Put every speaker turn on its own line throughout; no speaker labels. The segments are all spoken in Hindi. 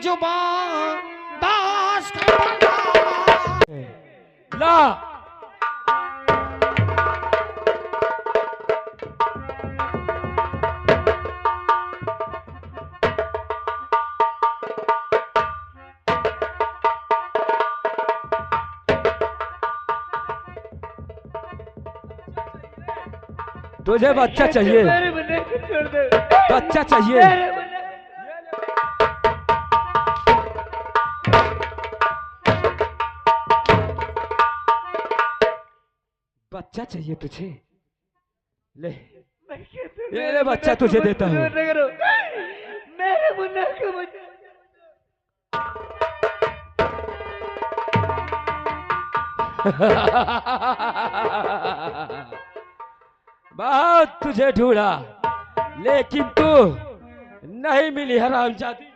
जुबान दास
ला तुझे बच्चा चाहिए, बच्चा चाहिए। बच्चा चाहिए तुझे, ले ये बच्चा तुझे देता हूँ।
मेरे मुन्ना को मुझे
बहुत तुझे ढूंढा लेकिन तू नहीं मिली हरामजादी।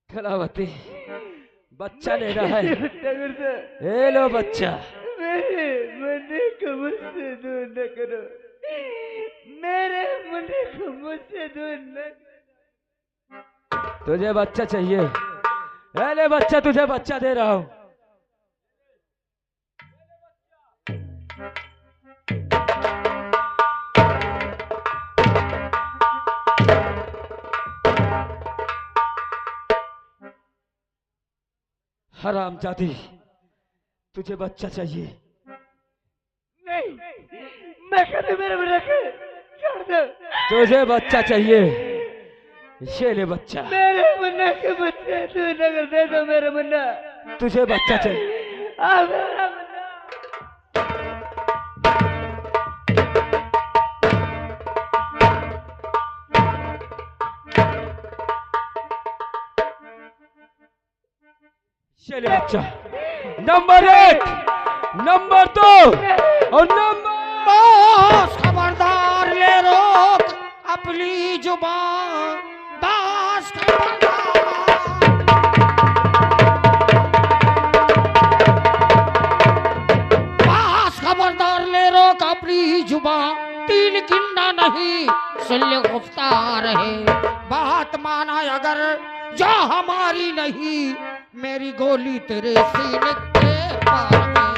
कलावती बच्चा ले रहा है, ये लो बच्चा।
मेरे मुन्ने को मुझसे दूर न करो, मेरे मुन्ने को मुझसे दूर न।
तुझे बच्चा चाहिए, ये ले बच्चा, तुझे बच्चा दे रहा हूं। हरामजादी तुझे बच्चा चाहिए।
नहीं, मैं कहते मेरे मुन्ने को छोड़ दो।
तुझे बच्चा चाहिए, ये ले बच्चा।
मेरे मुन्ना के बच्चे तू नगर दे दो, मेरे मुन्ना।
तुझे बच्चा चाहिए।
मेरा मुन्ना।
ये ले बच्चा। नंबर 1, नंबर 2 और नंबर।
खबरदार ले रोक अपनी जुबान दास खबरदार ले रोक अपनी जुबान, तीन गिनना नहीं सुल्ले गुफ्तार है। बात माना अगर जो हमारी नहीं, मेरी गोली तेरे सीने के पार में।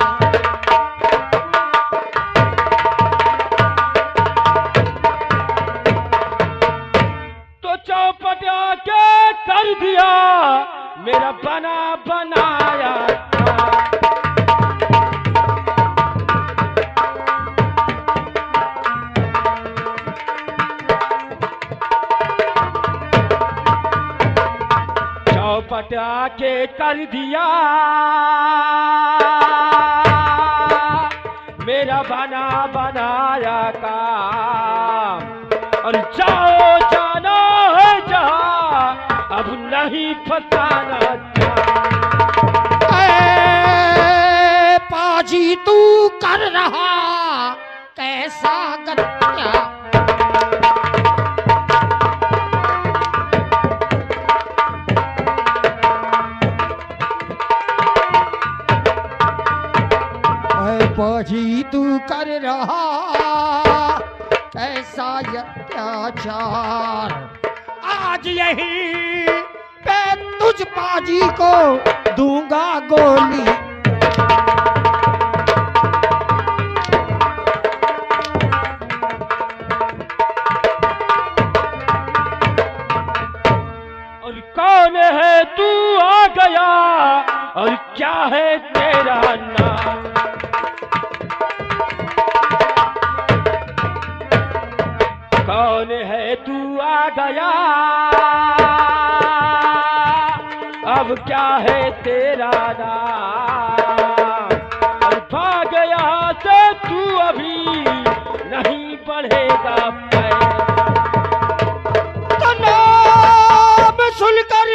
तो चौपट आके कर दिया मेरा बना बनाया था। चौपट आके कर दिया मेरा बना बनाया काम, और जाओ जाना है जहां अब नहीं फसाना।
पाजी तू कर रहा कैसा गत्या, पाजी तू कर रहा कैसा अत्याचार। आज यही मैं तुझ पाजी को दूंगा गोली।
और कौन है तू आ गया और क्या है तेरा नाम? कौन है तू आ गया अब क्या है तेरा नाम? और भाग यहाँ से तू अभी नहीं बढ़ेगा पैर।
तो नाम सुनकर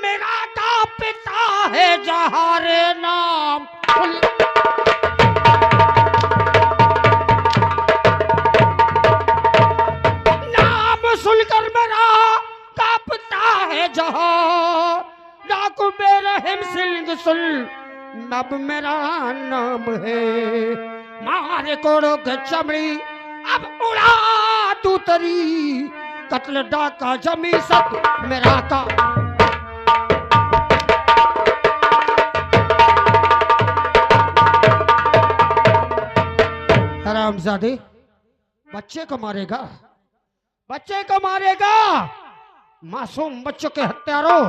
मेरा कांपता है जहारे नाम। नाम सुनकर मेरा कांपता है जहां, ना बेरहम सिंह सुन नब मेरा नाम है। मारे कोड़ों के चमड़ी अब उड़ा तू तरी, कत्ल डाका जमी सत मेरा का। हरामजादे, बच्चे को मारेगा, बच्चे को मारेगा। मासूम बच्चों के हत्यारों,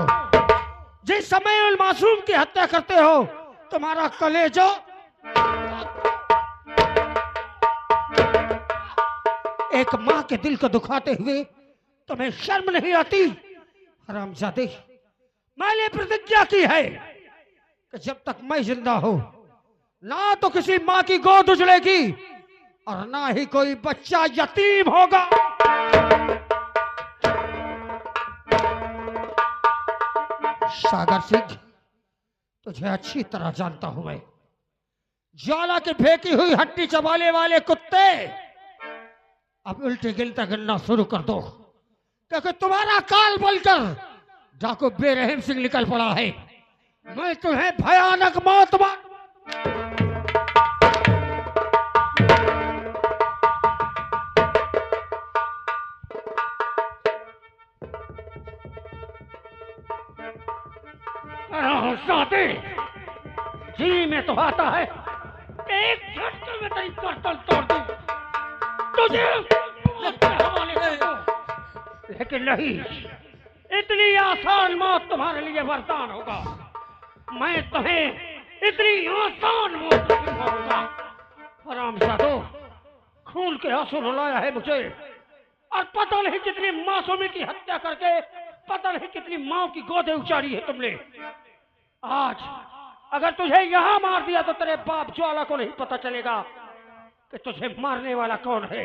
जिस समय उन मासूम की हत्या करते हो तुम्हारा कलेजा एक मां के दिल को दुखाते हुए तुम्हें शर्म नहीं आती? हरामजादे, मैंने प्रतिज्ञा की है कि जब तक मैं जिंदा हूं ना तो किसी मां की गोद उजड़ेगी और ना ही कोई बच्चा यतीम होगा। सागर सिंह, तुझे अच्छी तरह जानता हूं मैं। ज्वाला की फेंकी हुई हड्डी चबाने वाले कुत्ते, अब उल्टे गिनता गिनना शुरू कर दो, क्योंकि तुम्हारा काल बोलकर डाकू बेरहम सिंह निकल पड़ा है। मैं तुम्हें भयानक मौत साथी जी में तो आता है एक झटके में तेरी गर्दन तोड़ दूं, तुझे हवाले कर दूं। लेकिन नहीं, इतनी आसान मौत तुम्हारे लिए वरदान होगा। मैं तुम्हें इतनी आसान मौत नहीं मारूंगा। हरामजादो, खून के आंसू रुलाया है मुझे, और पता नहीं कितनी मासूमी की हत्या करके पता नहीं कितनी माँ की गोदे उचारी है तुमने। आज अगर तुझे यहां मार दिया तो तेरे बाप ज्वाला को नहीं पता चलेगा कि तुझे मारने वाला कौन है,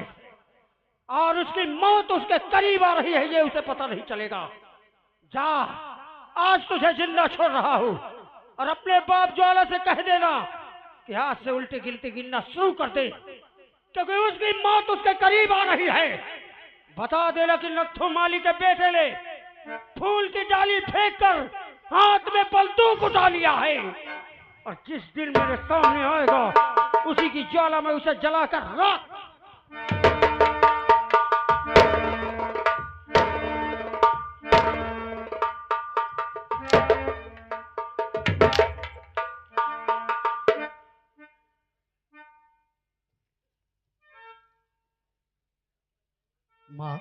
और उसकी मौत उसके करीब आ रही है ये उसे पता नहीं चलेगा। जा, आज तुझे जिंदा छोड़ रहा हूं, और अपने बाप ज्वाला से कह देना कि आज से उल्टी गिनती गिनना शुरू कर दे, क्योंकि उसकी मौत उसके करीब आ रही है। बता देना कि नत्थू माली के बेटे ने फूल की डाली फेंककर हाथ में बंदूक उठा लिया है, और जिस दिन मेरे सामने आएगा उसी की ज्वाला में उसे जलाकर राख। माँ,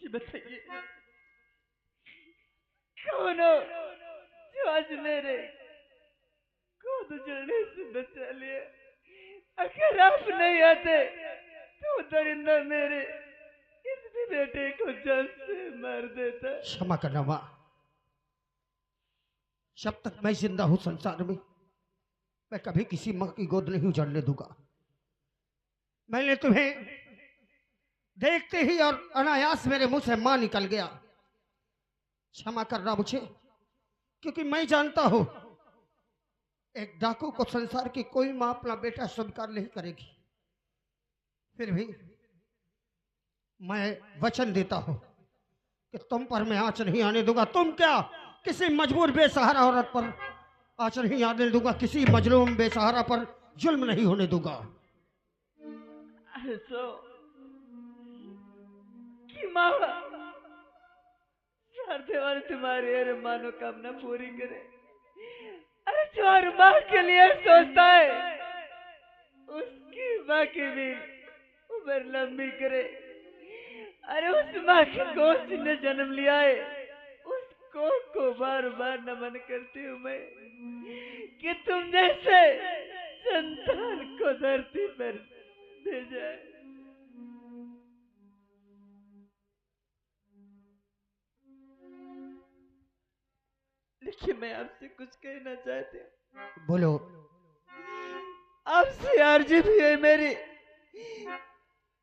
बताइए कौन हो जो आज मेरे गोद उजड़ने से बचा लिया? अगर आप नहीं आते तो दरिंदा मेरे इस बेटे को जान से मार देता।
क्षमा करना माँ, जब तक मैं जिंदा हूं संसार में मैं कभी किसी माँ की गोद नहीं उजड़ने दूंगा। मैंने तुम्हें देखते ही और अनायास मेरे मुंह से मां निकल गया। क्षमा करना मुझे, क्योंकि मैं जानता हूं एक डाकू को संसार की कोई मां अपना बेटा स्वीकार नहीं करेगी। फिर भी मैं वचन देता हूं कि तुम पर मैं आंच नहीं आने दूंगा। तुम क्या, किसी मजबूर बेसहारा औरत पर आंच नहीं आने दूंगा, किसी मजलूम बेसहारा पर जुल्म नहीं होने दूंगा।
माँ वाले तुम्हारी अरे मनोकामना पूरी करे। अरे जो हर माँ के लिए सोचता है उसकी माँ की भी उम्र लंबी करे। अरे उस माँ की गोद ने जन्म लिया है, उसको को बार बार नमन करती हूँ मैं कि तुम जैसे संतान को धरती पर भेजा है। लेकिन मैं आपसे कुछ कहना चाहती हूँ।
बोलो।
आपसे अर्जी भी है मेरी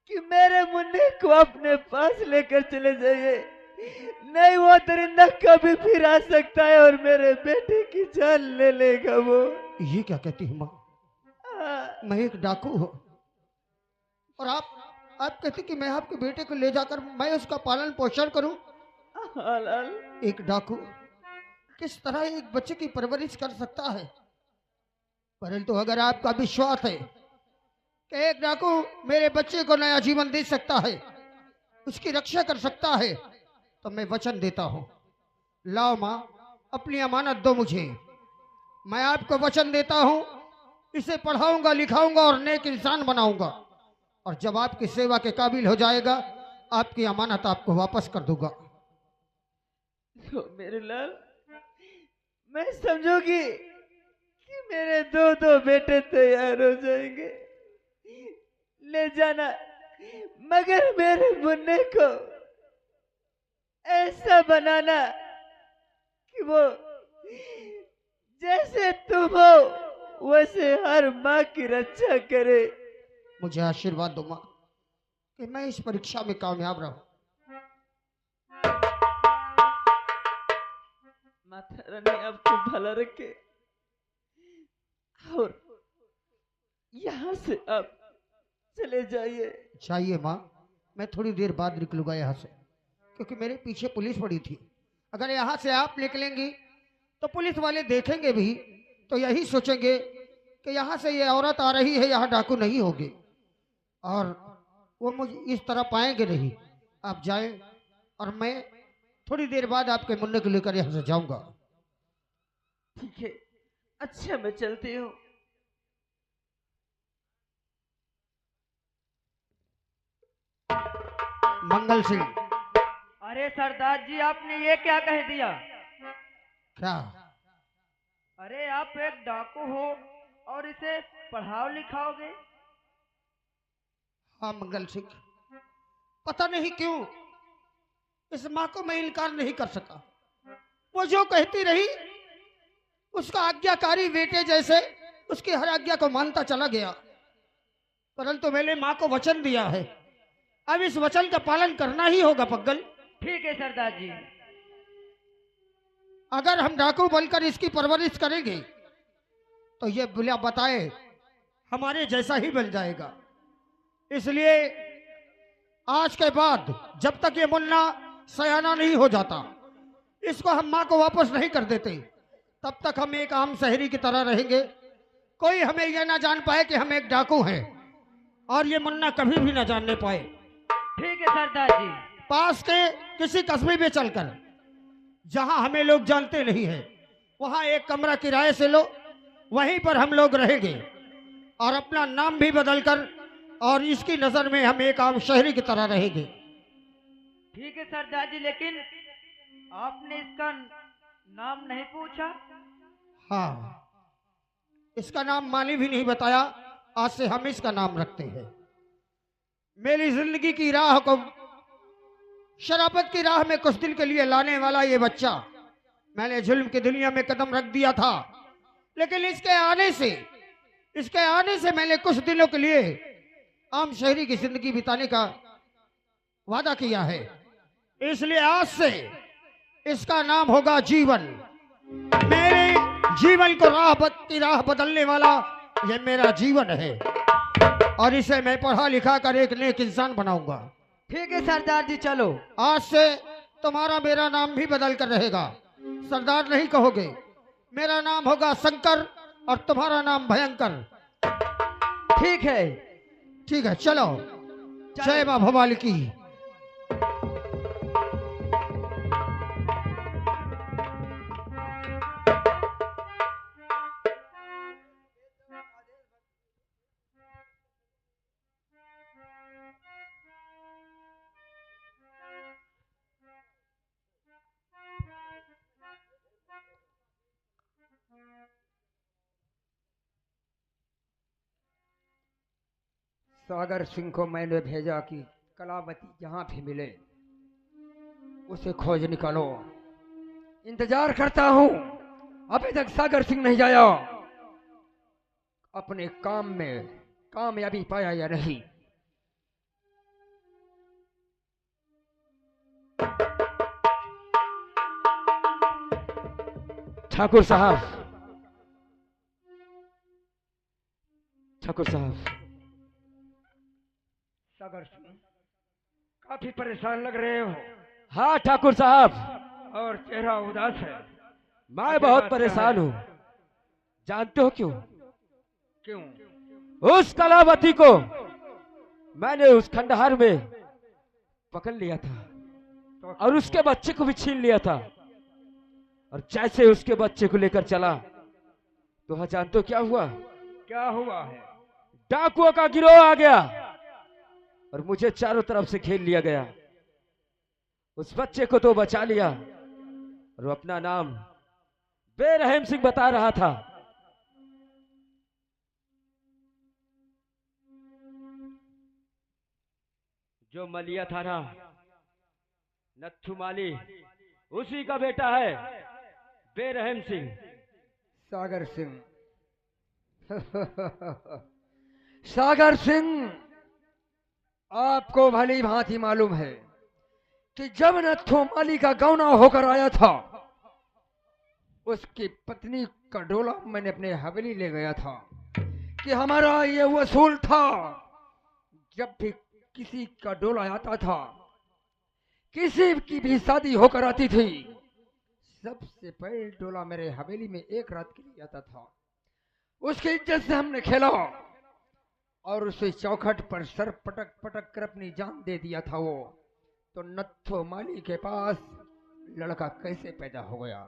कि मेरे मुन्ने को अपने पास लेकर चले जाइए, नहीं वो दरिंदा कभी फिर आ सकता है और मेरे बेटे की जान ले लेगा वो।
ये क्या कहती है माँ? मैं एक डाकू हूँ और आप आप कहते कि मैं आपके बेटे को ले जाकर मैं उसका पालन पोषण करूं।
हाँ लाल।
एक डाकू किस तरह एक बच्चे की परवरिश कर सकता है? परंतु अगर आपका विश्वास है कि एक डाकू मेरे बच्चे को नया जीवन दे सकता है, उसकी रक्षा कर सकता है, तो मैं वचन देता हूं। लाओ माँ, अपनी अमानत दो मुझे। मैं आपको वचन देता हूं, इसे पढ़ाऊंगा, लिखाऊंगा और नेक इंसान बनाऊंगा, और जब आपकी सेवा के काबिल हो जाएगा, आपकी अमानत आपको वापस कर दूंगा।
तो मेरे लाल, मैं समझूंगी कि मेरे दो दो बेटे तैयार हो जाएंगे, ले जाना, मगर मेरे मुन्ने को ऐसा बनाना कि वो जैसे तुम हो वैसे हर माँ की रक्षा करे।
मुझे आशीर्वाद दो माँ कि मैं इस परीक्षा में कामयाब रहूं।
माता रानी आपको भला रखे और यहाँ से आप चले जाइए।
जाइए माँ, मैं थोड़ी देर बाद निकलूंगा यहाँ से, क्योंकि मेरे पीछे पुलिस पड़ी थी। अगर यहाँ से आप निकलेंगी तो पुलिस वाले देखेंगे भी तो यही सोचेंगे कि यहाँ से ये औरत आ रही है, यहाँ डाकू नहीं होगी, और वो मुझे इस तरह पाएंगे नहीं। आप जाएं और मैं थोड़ी देर बाद आपके मुन्ने को लेकर यहाँ से जाऊंगा।
ठीक है, अच्छा मैं चलती हूँ।
मंगल सिंह।
अरे सरदार जी, आपने ये क्या कह दिया?
क्या?
अरे आप एक डाकू हो और इसे पढ़ाओ लिखाओगे?
हाँ मंगल सिंह, पता नहीं क्यों इस माँ को मैं इनकार नहीं कर सका। वो जो कहती रही उसका आज्ञाकारी बेटे जैसे उसकी हर आज्ञा को मानता चला गया, परंतु मैंने माँ को वचन दिया है, अब इस वचन का पालन करना ही होगा पग्गल।
ठीक है सरदार जी।
अगर हम डाकू बनकर इसकी परवरिश करेंगे तो ये बिना बताए हमारे जैसा ही बन जाएगा। इसलिए आज के बाद जब तक ये मुन्ना सयाना नहीं हो जाता, इसको हम माँ को वापस नहीं कर देते, तब तक हम एक आम शहरी की तरह रहेंगे। कोई हमें यह ना जान पाए कि हम एक डाकू हैं, और ये मुन्ना कभी भी ना जानने पाए।
ठीक है सरदार जी।
पास के किसी कस्बे में चलकर, जहां हमें लोग जानते नहीं है, वहां एक कमरा किराए से लो, वहीं पर हम लोग रहेंगे, और अपना नाम भी बदलकर, और इसकी नजर में हम एक आम शहरी की तरह रहेंगे।
ठीक है सरदार जी, लेकिन आपने इसका नाम नहीं पूछा?
हाँ, इसका नाम माली भी नहीं बताया, आज से हम इसका नाम रखते हैं। मेरी जिंदगी की राह को शराबत की राह में कुछ दिन के लिए लाने वाला ये बच्चा, मैंने जुल्म की दुनिया में कदम रख दिया था, लेकिन इसके आने से मैंने कुछ दिनों के लिए आम शहरी की जिंदगी बिताने का वादा किया है। इसलिए आज से इसका नाम होगा जीवन। मेरे जीवन को राह बदलने वाला ये मेरा जीवन है, और इसे मैं पढ़ा लिखा कर एक नेक इंसान बनाऊंगा।
ठीक है सरदार जी, चलो।
आज से तुम्हारा मेरा नाम भी बदल कर रहेगा। सरदार नहीं कहोगे, मेरा नाम होगा शंकर और तुम्हारा नाम भयंकर।
ठीक है।
ठीक है, चलो। जय मां भवानी की।
सागर सिंह को मैंने भेजा कि कलावती जहां भी मिले उसे खोज निकालो। इंतजार करता हूं, अभी तक सागर सिंह नहीं आया। अपने काम में कामयाबी पाया या नहीं। ठाकुर साहब, सागर सिंह, काफी परेशान लग रहे हो
हाँ ठाकुर साहब,
और चेहरा उदास है।
मैं बहुत परेशान हूँ। जानते हो क्यों?
क्यों?
उस कलावती को मैंने उस खंडहर में पकड़ लिया था और उसके बच्चे को भी छीन लिया था। और जैसे उसके बच्चे को लेकर चला तो हाँ, जानते हो क्या हुआ?
क्या हुआ है?
डाकुओं का गिरोह आ गया और मुझे चारों तरफ से घेर लिया गया। उस बच्चे को तो बचा लिया और वो अपना नाम बेरहम सिंह बता रहा था। जो मलिया था ना, नत्थू माली, उसी का बेटा है बेरहम सिंह।
सागर सिंह सागर सिंह, आपको भली भांति मालूम है कि जब नत्थू माली का गौना होकर आया था, उसकी पत्नी का डोला मैंने अपने हवेली ले गया था कि हमारा ये वसूल था। जब भी किसी का डोला आता था, किसी की भी शादी होकर आती थी, सबसे पहले डोला मेरे हवेली में एक रात के लिए आता था। उसकी इज्जत से हमने खेला और उसे चौखट पर सर पटक पटक कर अपनी जान दे दिया था। वो तो नत्थू माली के पास लड़का कैसे पैदा हो गया?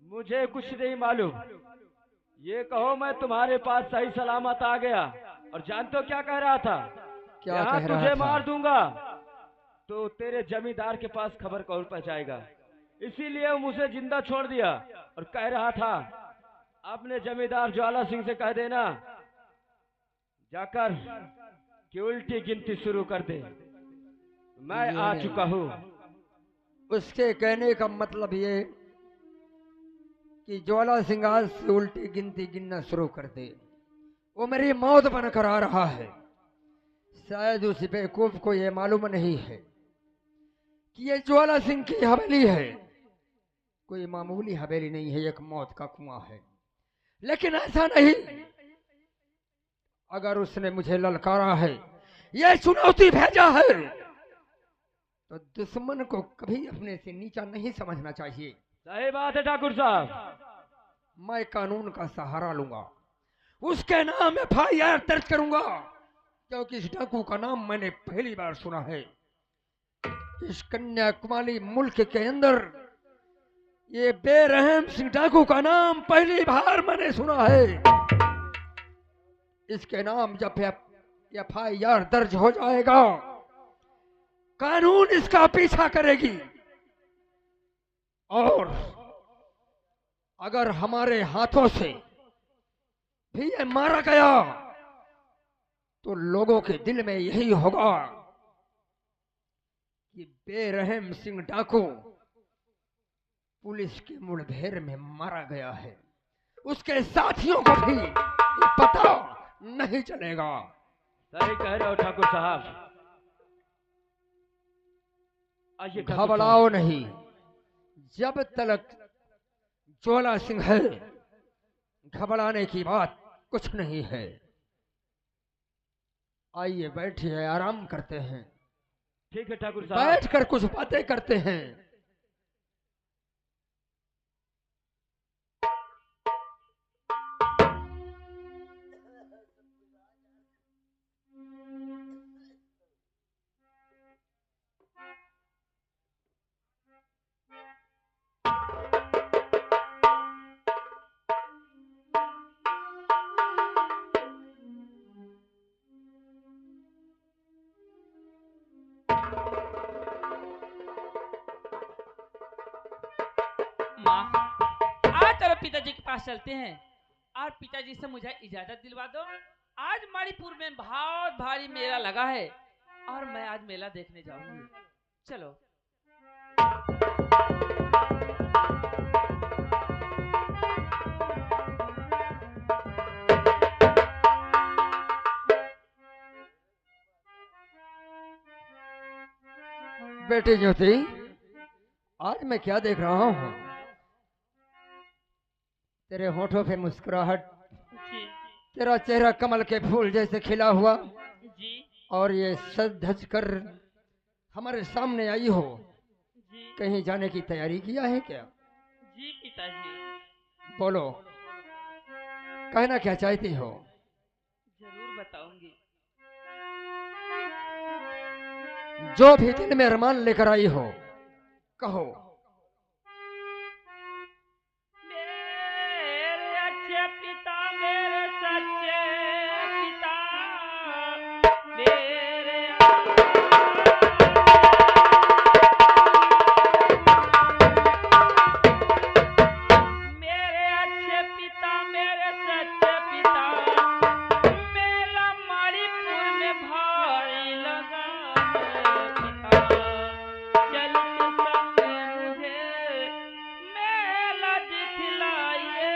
मुझे कुछ नहीं मालूम। ये कहो मैं तुम्हारे पास सही सलामत आ गया और जानते हो क्या कह रहा था?
क्या
यहाँ
कह रहा
तुझे
था?
मार दूंगा तो तेरे जमींदार के पास खबर कौन पहुंचाएगा। इसीलिए वो मुझे जिंदा छोड़ दिया और कह रहा था अपने जमींदार ज्वाला सिंह से कह देना जाकर कि उल्टी गिनती शुरू कर दे। मैं आ चुका हूँ।
उसके कहने का मतलब ये कि ज्वाला सिंह आज से उल्टी गिनती गिनना शुरू कर दे। वो मेरी मौत बनकर आ रहा है। शायद उस बेवकूफ को यह मालूम नहीं है कि ये ज्वाला सिंह की हवेली है। कोई मामूली हवेली नहीं है, एक मौत का कुआं है। लेकिन ऐसा नहीं, अगर उसने मुझे ललकारा है, यह चुनौती भेजा है, तो दुश्मन को कभी अपने से नीचा नहीं समझना चाहिए।
सही बात है ठाकुर साहब।
मैं कानून का सहारा लूंगा, उसके नाम FIR दर्ज करूंगा, क्योंकि इस डाकू का नाम मैंने पहली बार सुना है। इस कन्याकुमारी मुल्क के अंदर ये बेरहम सिंह डाकू का नाम पहली बार मैंने सुना है। इसके नाम जब FIR दर्ज हो जाएगा, कानून इसका पीछा करेगी। और अगर हमारे हाथों से भी ये मारा गया तो लोगों के दिल में यही होगा कि बेरहम सिंह डाकू पुलिस की मुठभेड़ में मारा गया है। उसके साथियों को भी ये पता नहीं चलेगा।
सही कह रहे हो ठाकुर साहब। आइए ठाकुर
घबराओ नहीं, जब तक ज्वाला सिंह है, घबराने की बात कुछ नहीं है। आइए बैठिए, आराम करते हैं,
ठीक है ठाकुर साहब।
बैठकर कुछ बातें करते हैं।
माँ, आज चलो पिताजी के पास चलते हैं और पिताजी से मुझे इजाजत दिलवा दो। आज मणिपुर में बहुत भारी मेला लगा है और मैं आज मेला देखने जाऊंगी। चलो।
बेटी ज्योति, आज मैं क्या देख रहा हूँ? तेरे होठों पे मुस्कुराहट,
जी
तेरा चेहरा कमल के फूल जैसे खिला हुआ,
जी
और ये सज धज कर हमारे सामने आई हो,
जी
कहीं जाने की तैयारी किया है क्या?
जी पिताजी,
बोलो, कहना क्या चाहती हो?
जरूर बताऊंगी।
जो भी दिल में अरमान लेकर आई हो, कहो।
मेरे अच्छे पिता, मेरे सच्चे पिता, मेरे मेरे अच्छे पिता, मेरे सच्चे पिता, मेरा मणिपुर में भारी लगा है पिता। चलते समय मुझे मेला दिखलाइए,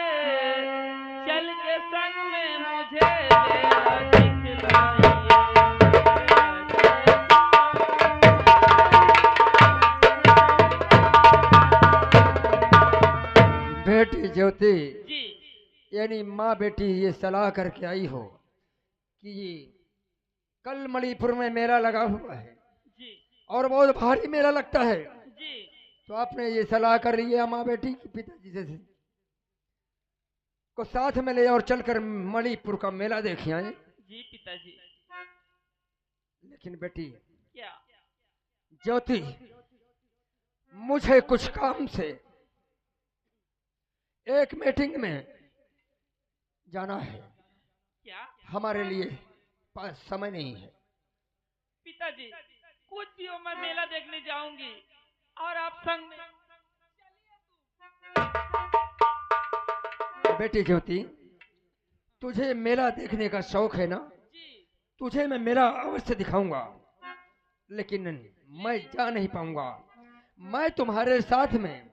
चल के संग में मुझे मेला दिखलाइए।
बेटी ज्योति,
जी
यानी माँ बेटी ये सलाह करके आई हो कि कल मणिपुर में मेला लगा हुआ है
जी
और बहुत भारी मेला लगता है,
जी
तो आपने ये सलाह कर ली है माँ बेटी की पिताजी से को साथ में ले और चलकर मणिपुर का मेला देख आए।
जी पिताजी।
लेकिन बेटी
क्या?
ज्योति, मुझे कुछ काम से एक मीटिंग में जाना है,
क्या
हमारे लिए पास समय नहीं है।
पिताजी? कुछ भी हो, मैं मेला देखने जाऊंगी और आप संग में।
बेटी ज्योति, तुझे मेला देखने का शौक है ना?
जी
तुझे मैं मेला अवश्य दिखाऊंगा, लेकिन मैं जा नहीं पाऊंगा। मैं तुम्हारे साथ में,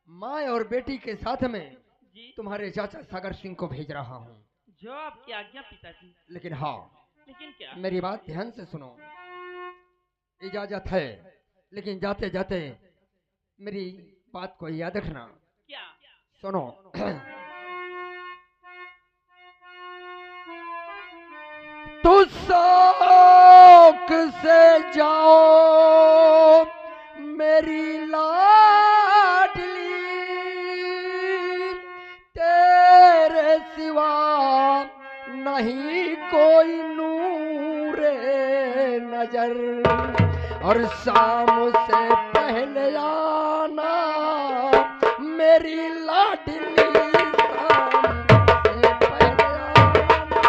माँ और बेटी के साथ में
जी,
तुम्हारे चाचा सागर सिंह को भेज रहा हूँ।
जो आपकी आज्ञा पिताजी।
लेकिन हाँ,
लेकिन क्या?
मेरी बात ध्यान से सुनो। इजाजत है, लेकिन जाते जाते मेरी बात को याद रखना।
क्या?
सुनो। तू शौक से जाओ मेरी लाडली, तेरे सिवा नहीं कोई नूरे नजर, और शाम से पहले आना मेरी लाडली, शाम से पहले आना,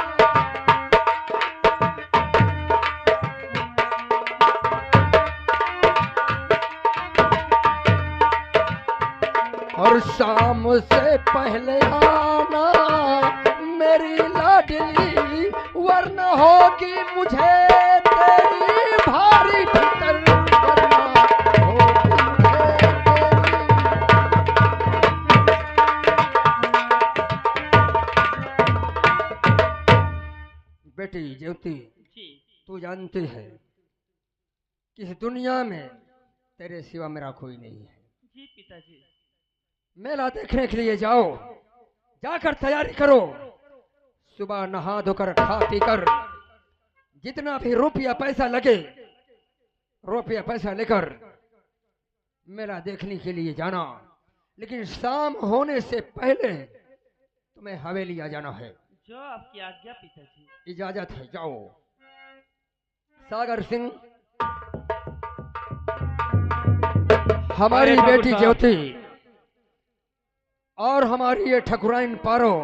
और शाम से पहले आना मेरी लाडली, वरना होगी मुझे तेरी भारी फिक्र, वरना होगी मुझे तेरी। बेटी ज्योति,
जी
तू जानती है कि इस दुनिया में तेरे सिवा मेरा कोई नहीं है।
जी पिताजी।
मेला देखने के लिए जाओ, जाकर तैयारी करो। सुबह नहा धोकर खा पी कर जितना भी रुपया पैसा लगे, रुपया पैसा लेकर मेला देखने के लिए जाना, लेकिन शाम होने से पहले तुम्हें हवेली आ जाना है।
जो आपकी आज्ञा पिताजी।
इजाजत है, जाओ। सागर सिंह, हमारी
अरे ठाकुर
बेटी
साहब।
ज्योति और हमारी ये ठकुराइन पारो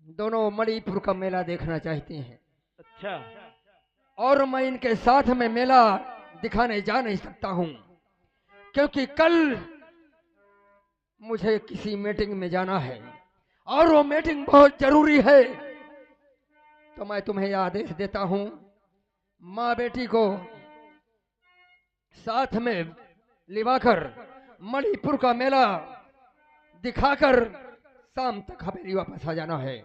दोनों मणिपुर का मेला देखना चाहती हैं,
अच्छा,
और मैं इनके साथ में मेला दिखाने जा नहीं सकता हूं, क्योंकि कल मुझे किसी मीटिंग में जाना है और वो मीटिंग बहुत जरूरी है। तो मैं तुम्हें यह आदेश देता हूं, माँ बेटी को साथ में लिवाकर मणिपुर का मेला दिखाकर शाम तक हवेली वापस आ जाना है।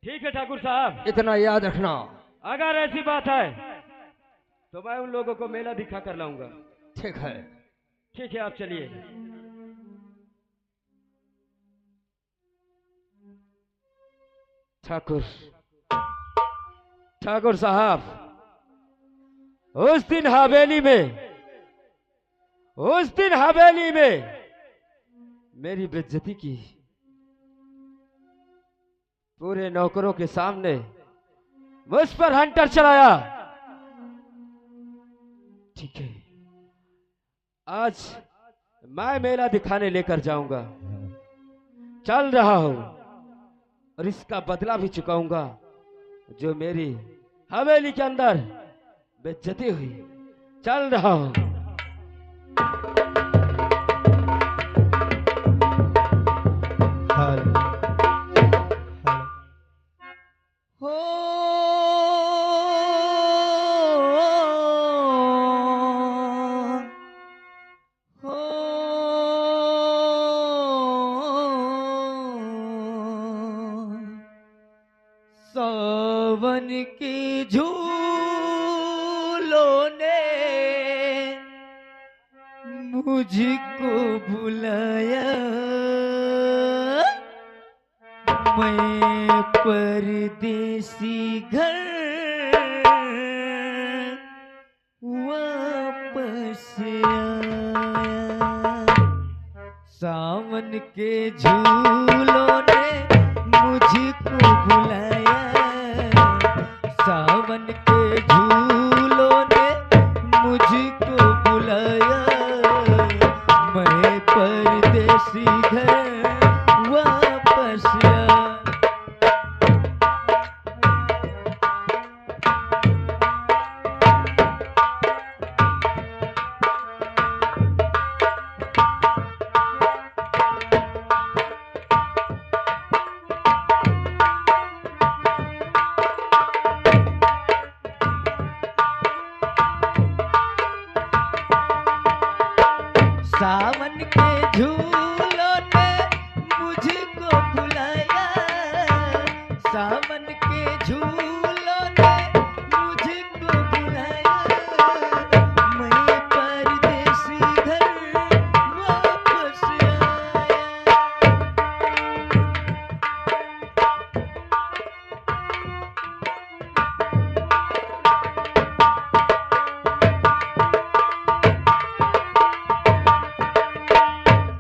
ठीक है ठाकुर साहब।
इतना याद रखना।
अगर ऐसी बात है तो मैं उन लोगों को मेला दिखा कर लाऊंगा।
ठीक है।
ठीक है, आप चलिए।
ठाकुर,
ठाकुर साहब, उस दिन हवेली में मेरी बेइज्जती की, पूरे नौकरों के सामने मुझ पर हंटर चलाया। ठीक है, आज मैं मेला दिखाने लेकर जाऊंगा, चल रहा हूं, और इसका बदला भी चुकाऊंगा जो मेरी हवेली के अंदर बेइज्जती हुई। चल रहा हूं।
हो हो सावन की झूलों ने मुझको बुलाया, मैं परदेसी घर वापस आया। सावन के झूलों ने मुझको बुलाया, सावन के झूलों ने मुझको बुलाया, मैं परदेसी घर वापस आया। सावन के झूलों ने मुझको बुलाया, सावन के झूलों ने मुझको बुलाया, मैं परदेसी घर वापस आया।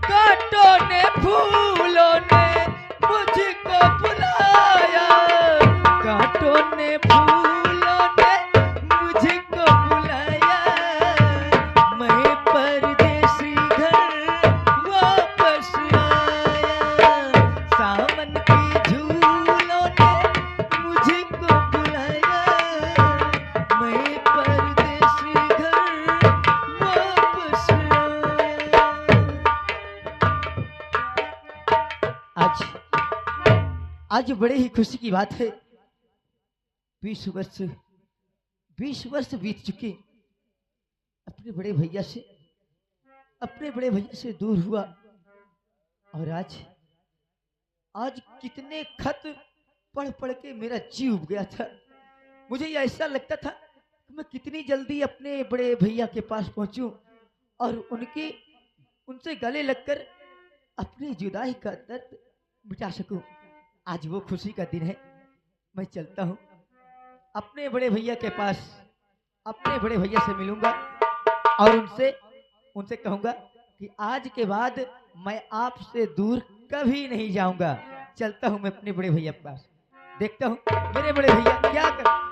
कांटों ने फूलों ने मुझको बुलाया, कांटों ने फूलों ने मुझको बुलाया, मैं परदेसी घर वापस आया। सावन के झूलों ने मुझको बुलाया, मैं परदेसी घर वापस आया। आज बड़े ही खुशी की बात है, 20 वर्ष बीत चुके अपने बड़े भैया से दूर हुआ, और आज कितने खत पढ़ पढ़ के मेरा जी उब गया था। मुझे ऐसा लगता था कि मैं कितनी जल्दी अपने बड़े भैया के पास पहुंचूं और उनसे गले लगकर अपनी जुदाई का दर्द मिटा सकूं। आज वो खुशी का दिन है। मैं चलता हूँ अपने बड़े भैया के पास, अपने बड़े भैया से मिलूंगा और उनसे कहूंगा कि आज के बाद मैं आपसे दूर कभी नहीं जाऊंगा। चलता हूँ मैं अपने बड़े भैया के पास, देखता हूँ मेरे बड़े भैया क्या कर।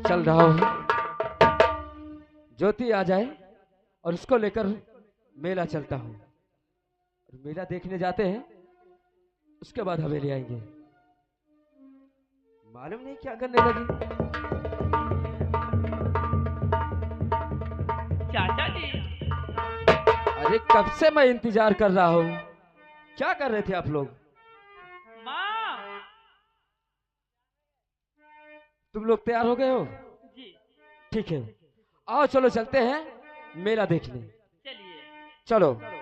चल रहा हूं, ज्योति आ जाए और उसको लेकर मेला चलता हूं। मेला देखने जाते हैं, उसके बाद हवेली आएंगे। मालूम नहीं क्या करने लगी।
चाचा जी,
अरे कब से मैं इंतजार कर रहा हूं। क्या कर रहे थे आप लोग?
माँ
तुम लोग तैयार हो गए हो?
जी,
ठीक है, आओ चलो चलते हैं मेला देखने।
चलिए।
चलो।